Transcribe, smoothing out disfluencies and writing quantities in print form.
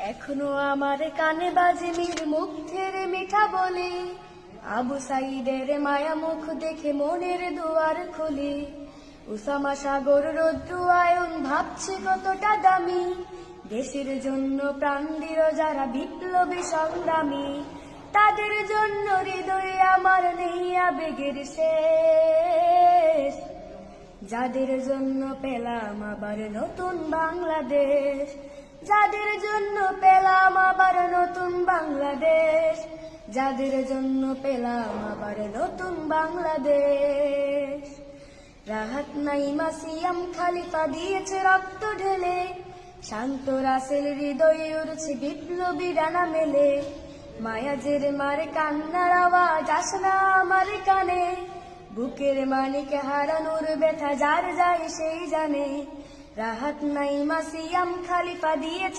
এখনো আমার কানে বাজে মীর মুগ্ধের মিঠা বলে, আবু সাইদের মায়া মুখ দেখে মনের দুয়ার খুলে। উসামা সাগর রৌদ্র আয়ন ভাবছে কতটা দামি, দেশের জন্য প্রাণ দিল যারা বিপ্লবী সংগ্রামী। তাদের জন্য হৃদয়ে আমার নেই আবেগের শেষ, যাদের জন্য পেলাম আবার নতুন বাংলাদেশ, যাদের জন্য পেলাম আবার নতুন বাংলাদেশ, যাদের জন্য পেলাম আবার নতুন বাংলাদেশ। রাহাত নাইমা সিয়াম খালিফা দিয়েছে রক্ত ঢেলে, শান্ত রাসেল হৃদয়ে উড়ছে বিপ্লবী ডানা মেলে। মায়াজের মারে কান্নার আওয়াজ আসনা আমার কানে, বুকের মানিক হারানোর ব্যথা যার যায় সেই জানে। রাহাত নাইমা সিয়াম খালিফা দিয়েছে